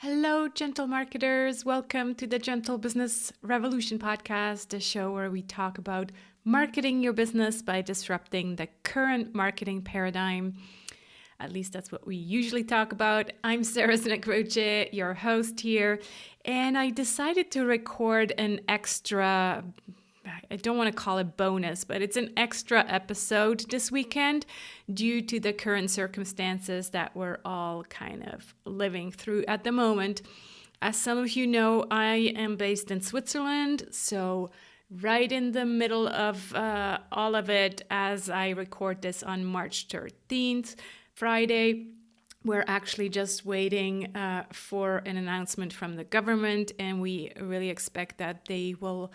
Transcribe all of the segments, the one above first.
Hello, gentle marketers. Welcome to the Gentle Business Revolution podcast, a show where we talk about marketing your business by disrupting the current marketing paradigm. At least that's what we usually talk about. I'm Sarah Santacroce, your host here, and I decided to record an extra, I don't want to call it bonus, but it's an extra episode this weekend due to the current circumstances that we're all kind of living through at the moment. As some of you know, I am based in Switzerland, so right in the middle of all of it as I record this on March 13th, Friday. We're actually just waiting for an announcement from the government, and we really expect that they will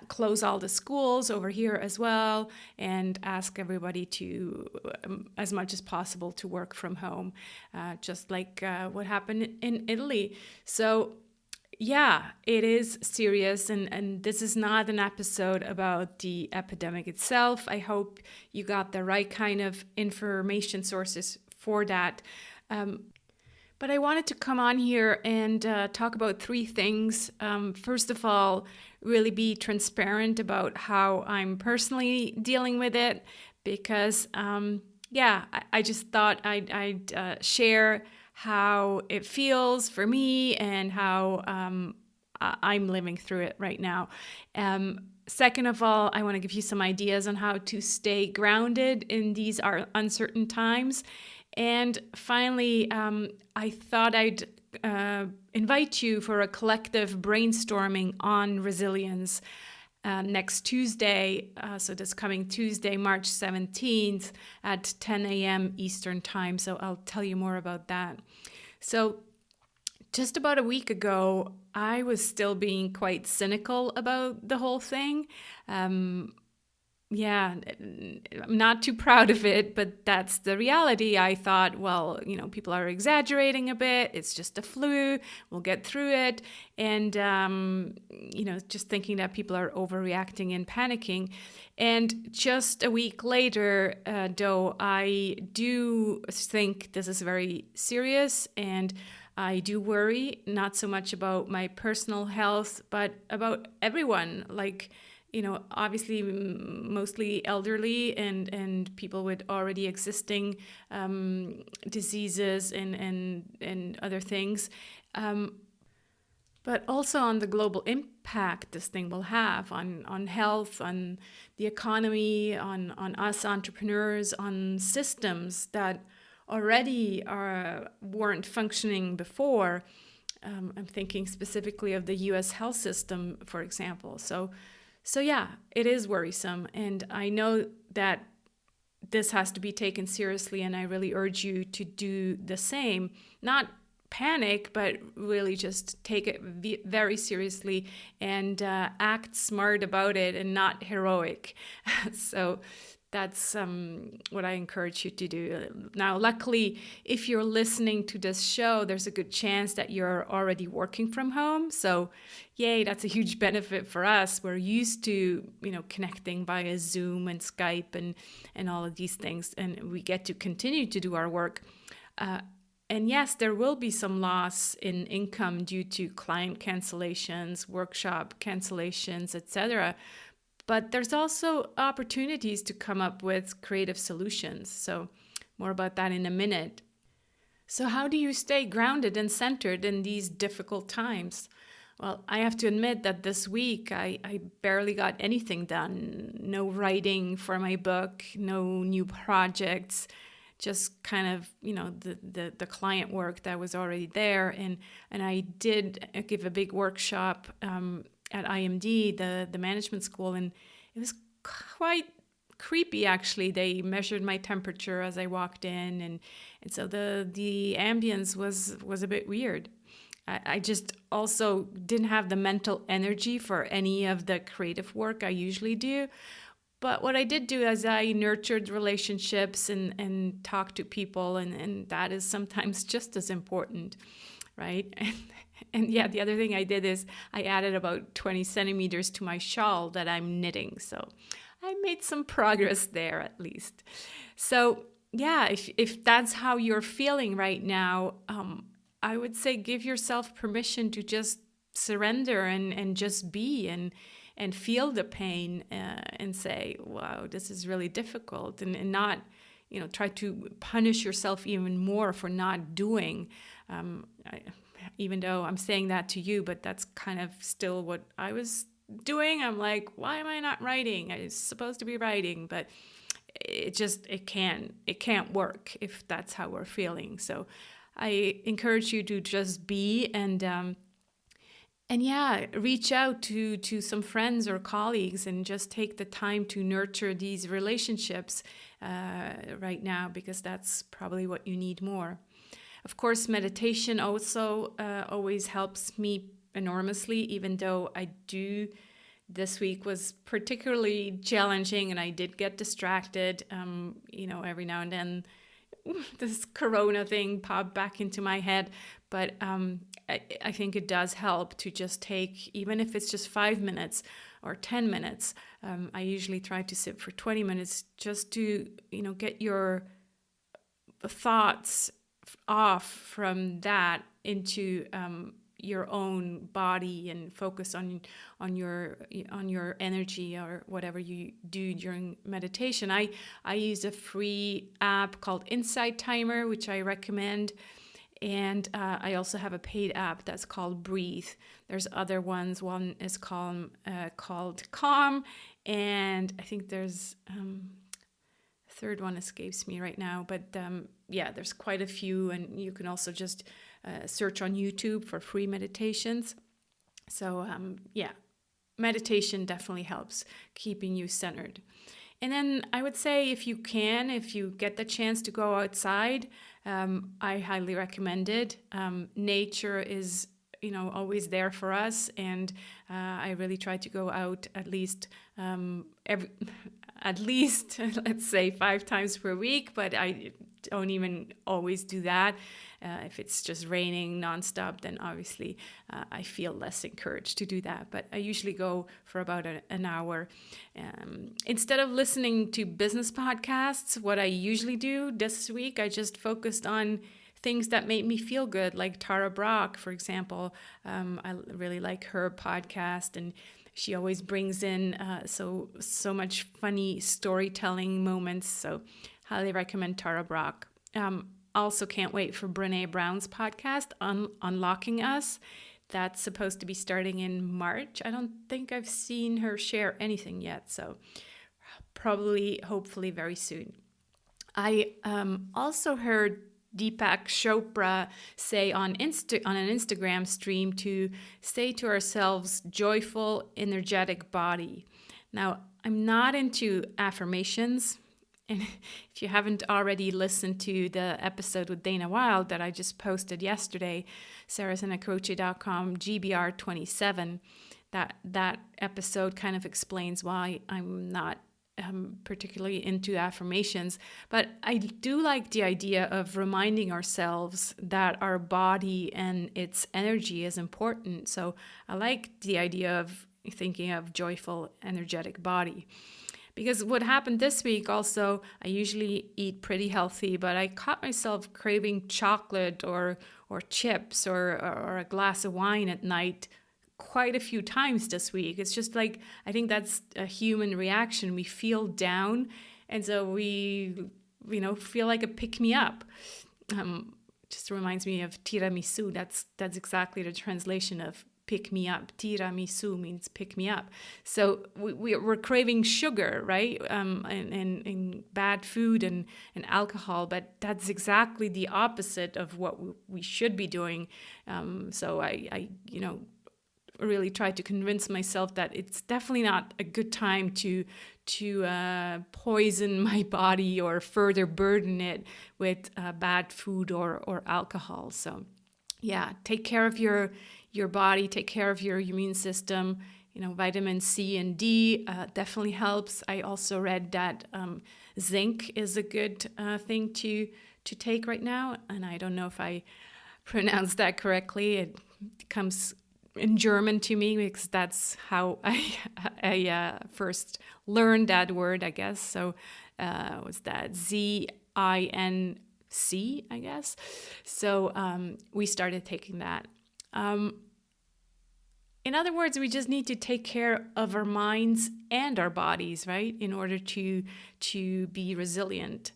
close all the schools over here as well and ask everybody to, as much as possible, to work from home, just like what happened in Italy. So yeah, it is serious, and this is not an episode about the epidemic itself. I hope you got the right kind of information sources for that. But I wanted to come on here and talk about three things. First of all, really be transparent about how I'm personally dealing with it, because I just thought I'd share how it feels for me and how I'm living through it right now. Second of all, I want to give you some ideas on how to stay grounded in these uncertain times. And finally, I thought I'd invite you for a collective brainstorming on resilience next Tuesday, so this coming Tuesday, March 17th at 10 a.m. Eastern Time. So I'll tell you more about that. So just about a week ago, I was still being quite cynical about the whole thing. I'm not too proud of it, but that's the reality. I thought, well, people are exaggerating a bit. It's just a flu. We'll get through it. And, just thinking that people are overreacting and panicking. And just a week later, though, I do think this is very serious, and I do worry, not so much about my personal health, but about everyone. Obviously mostly elderly and people with already existing diseases and other things. But also on the global impact this thing will have on health, on the economy, on us entrepreneurs, on systems that already weren't functioning before. I'm thinking specifically of the US health system, for example. So yeah, it is worrisome, and I know that this has to be taken seriously, and I really urge you to do the same. Not panic, but really just take it very seriously and act smart about it and not heroic. So that's what I encourage you to do. Now, luckily, if you're listening to this show, there's a good chance that you're already working from home. So, yay, that's a huge benefit for us. We're used to, connecting via Zoom and Skype and all of these things, and we get to continue to do our work. And yes, there will be some loss in income due to client cancellations, workshop cancellations, etc. But there's also opportunities to come up with creative solutions. So more about that in a minute. So how do you stay grounded and centered in these difficult times? Well, I have to admit that this week I barely got anything done. No writing for my book, no new projects, just kind of, the client work that was already there. And I did give a big workshop at IMD, the management school, and it was quite creepy, actually. They measured my temperature as I walked in, and so the ambience was a bit weird. I just also didn't have the mental energy for any of the creative work I usually do. But what I did do is I nurtured relationships and talked to people, and that is sometimes just as important, right? And yeah, the other thing I did is I added about 20 centimeters to my shawl that I'm knitting. So I made some progress there at least. So yeah, if that's how you're feeling right now, I would say give yourself permission to just surrender and just be and feel the pain, and say, wow, this is really difficult, and not, try to punish yourself even more for not doing. Even though I'm saying that to you, but that's kind of still what I was doing. I'm like, why am I not writing? I was supposed to be writing, but it can't work if that's how we're feeling. So I encourage you to just be, and yeah, reach out to some friends or colleagues and just take the time to nurture these relationships right now, because that's probably what you need more. Of course, meditation also always helps me enormously, even though this week was particularly challenging and I did get distracted. Every now and then this Corona thing popped back into my head. But I think it does help to just take, even if it's just 5 minutes or 10 minutes. I usually try to sit for 20 minutes just to, get your thoughts off from that into your own body and focus on your energy or whatever you do during meditation. I use a free app called Insight Timer, which I recommend. And I also have a paid app that's called Breathe. There's other ones. One is called Calm, and I think there's third one escapes me right now. But there's quite a few, and you can also just search on YouTube for free meditations. So meditation definitely helps keeping you centered. And then I would say if you get the chance to go outside, I highly recommend it. Nature is, always there for us, and I really try to go out at least let's say 5 times per week, but I don't even always do that. If it's just raining nonstop, then obviously I feel less encouraged to do that. But I usually go for about an hour. Instead of listening to business podcasts, what I usually do this week, I just focused on things that made me feel good, like Tara Brach, for example. I really like her podcast, and she always brings in so much funny storytelling moments. So highly recommend Tara Brach. Also can't wait for Brene Brown's podcast, Unlocking Us. That's supposed to be starting in March. I don't think I've seen her share anything yet, so hopefully very soon. I also heard Deepak Chopra say on an Instagram stream to say to ourselves, joyful, energetic body. Now, I'm not into affirmations. And if you haven't already listened to the episode with Dana Wilde that I just posted yesterday, sarahsantacroce.com, GBR27, that episode kind of explains why I'm not particularly into affirmations. But I do like the idea of reminding ourselves that our body and its energy is important. So I like the idea of thinking of joyful, energetic body. Because what happened this week also, I usually eat pretty healthy, but I caught myself craving chocolate or chips or a glass of wine at night quite a few times this week. It's just like, I think that's a human reaction. We feel down, and so we, feel like a pick-me-up. Just reminds me of tiramisu. That's exactly the translation of pick me up. Tiramisu means pick me up. So we're craving sugar, right? And bad food and alcohol, but that's exactly the opposite of what we should be doing. So I really try to convince myself that it's definitely not a good time to poison my body or further burden it with bad food or alcohol. So yeah, take care of your body, take care of your immune system. Vitamin C and D definitely helps. I also read that zinc is a good thing to take right now, and I don't know if I pronounced that correctly. It comes in German to me because that's how I first learned that word, I guess. So was that ZINC? C, I guess. So we started taking that. In other words, we just need to take care of our minds and our bodies, right? In order to be resilient.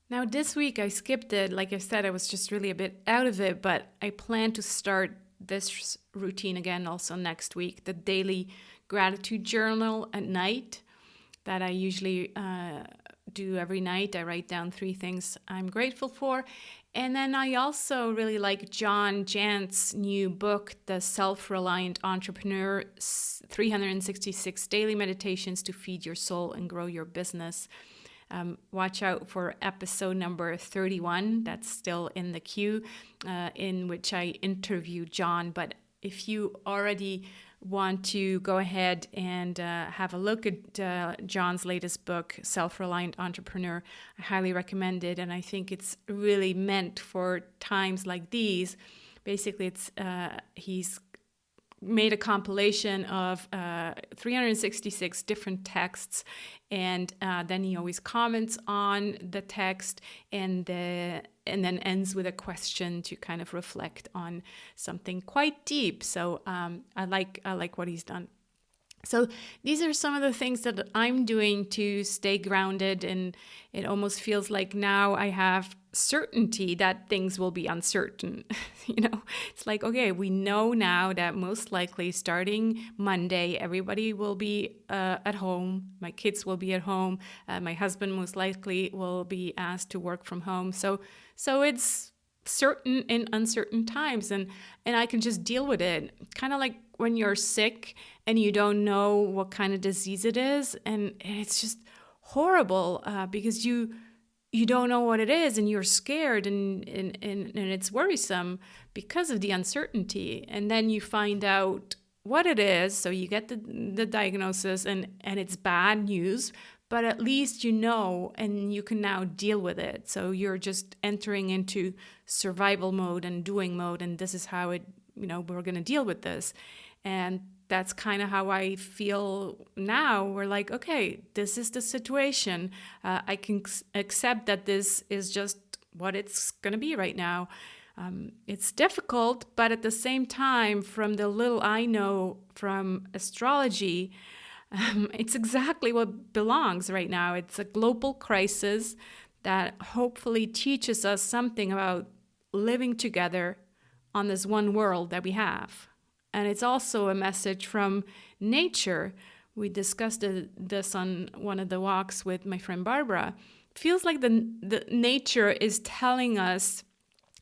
Now, this week I skipped it. Like I said, I was just really a bit out of it, but I plan to start this routine again also next week, the daily gratitude journal at night that I usually do every night. I write down 3 things I'm grateful for. And then I also really like John Jant's new book, The Self-Reliant Entrepreneur, 366 Daily Meditations to Feed Your Soul and Grow Your Business. Watch out for episode number 31. That's still in the queue, in which I interview John. But if you already want to go ahead and have a look at John's latest book, Self-Reliant Entrepreneur, I highly recommend it. And I think it's really meant for times like these. Basically, he's made a compilation of 366 different texts, and then he always comments on the text and then ends with a question to kind of reflect on something quite deep. So I like what he's done. So these are some of the things that I'm doing to stay grounded, and it almost feels like now I have certainty that things will be uncertain. It's like, okay, we know now that most likely starting Monday, everybody will be at home. My kids will be at home. My husband most likely will be asked to work from home. So it's certain in uncertain times, and I can just deal with it. Kind of like when you're sick and you don't know what kind of disease it is, and it's just horrible because you don't know what it is, and you're scared, and it's worrisome because of the uncertainty. And then you find out what it is, so you get the diagnosis, and it's bad news, but at least you know, and you can now deal with it. So you're just entering into survival mode and doing mode, and this is how we're going to deal with this. And that's kind of how I feel now. We're like, okay, this is the situation. I can accept that this is just what it's going to be right now. It's difficult, but at the same time, from the little I know from astrology, it's exactly what belongs right now. It's a global crisis that hopefully teaches us something about living together on this one world that we have. And it's also a message from nature. We discussed this on one of the walks with my friend Barbara. It feels like the nature is telling us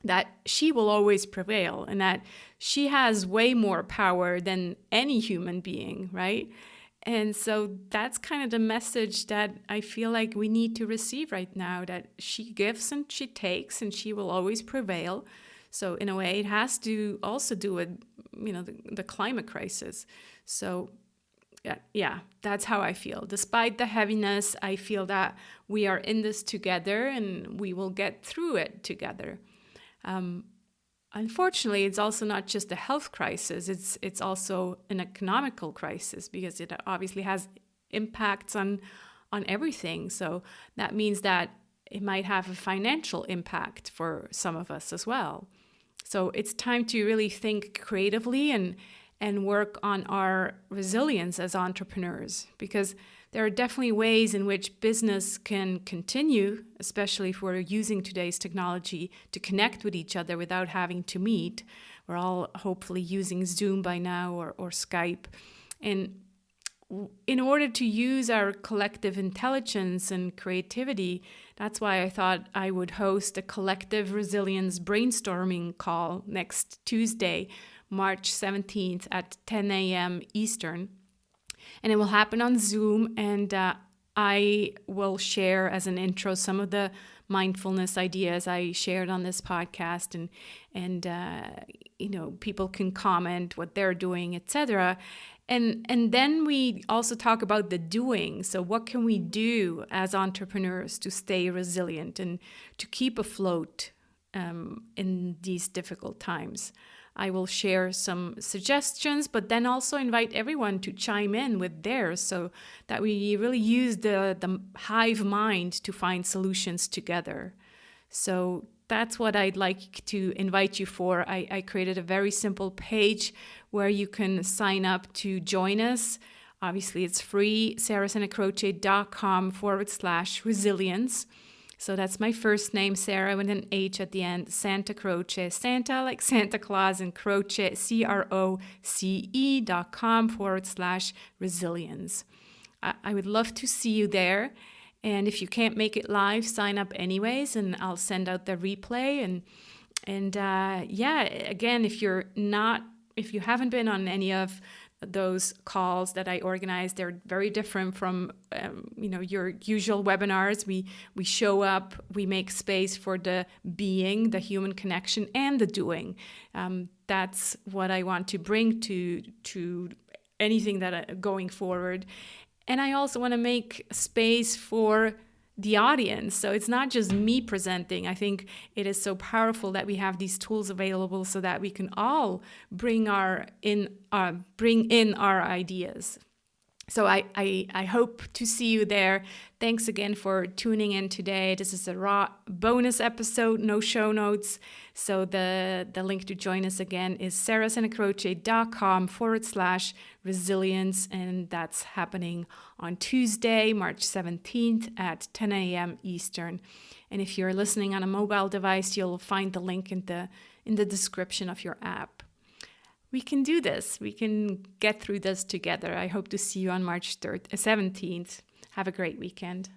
that she will always prevail, and that she has way more power than any human being, right? And so that's kind of the message that I feel like we need to receive right now, that she gives and she takes, and she will always prevail. So in a way, it has to also do with, the climate crisis. So yeah, that's how I feel. Despite the heaviness, I feel that we are in this together, and we will get through it together. Unfortunately, it's also not just a health crisis. It's also an economical crisis, because it obviously has impacts on everything. So that means that it might have a financial impact for some of us as well. So it's time to really think creatively and work on our resilience as entrepreneurs, because there are definitely ways in which business can continue, especially if we're using today's technology to connect with each other without having to meet. We're all hopefully using Zoom by now, or Skype. And in order to use our collective intelligence and creativity, that's why I thought I would host a collective resilience brainstorming call next Tuesday, March 17th at 10 a.m. Eastern. And it will happen on Zoom, and I will share as an intro some of the mindfulness ideas I shared on this podcast, and people can comment what they're doing, etc. And then we also talk about the doing. So what can we do as entrepreneurs to stay resilient and to keep afloat in these difficult times? I will share some suggestions, but then also invite everyone to chime in with theirs, so that we really use the hive mind to find solutions together. So that's what I'd like to invite you for. I created a very simple page where you can sign up to join us. Obviously, it's free, sarahsantacroce.com/resilience. So that's my first name, Sarah, with an H at the end, Santacroce, Santa like Santa Claus, and Croce, CROCE.com/resilience. I would love to see you there. And if you can't make it live, sign up anyways, and I'll send out the replay. And again, if you haven't been on any of those calls that I organize, they're very different from your usual webinars. We show up, we make space for the being, the human connection, and the doing. That's what I want to bring to anything that going forward. And I also want to make space for the audience. So it's not just me presenting. I think it is so powerful that we have these tools available so that we can all bring in our ideas. So I hope to see you there. Thanks again for tuning in today. This is a raw bonus episode, no show notes. So the link to join us again is sarahsantacroce.com/resilience. And that's happening on Tuesday, March 17th at 10 a.m. Eastern. And if you're listening on a mobile device, you'll find the link in the description of your app. We can do this. We can get through this together. I hope to see you on March 17th. Have a great weekend.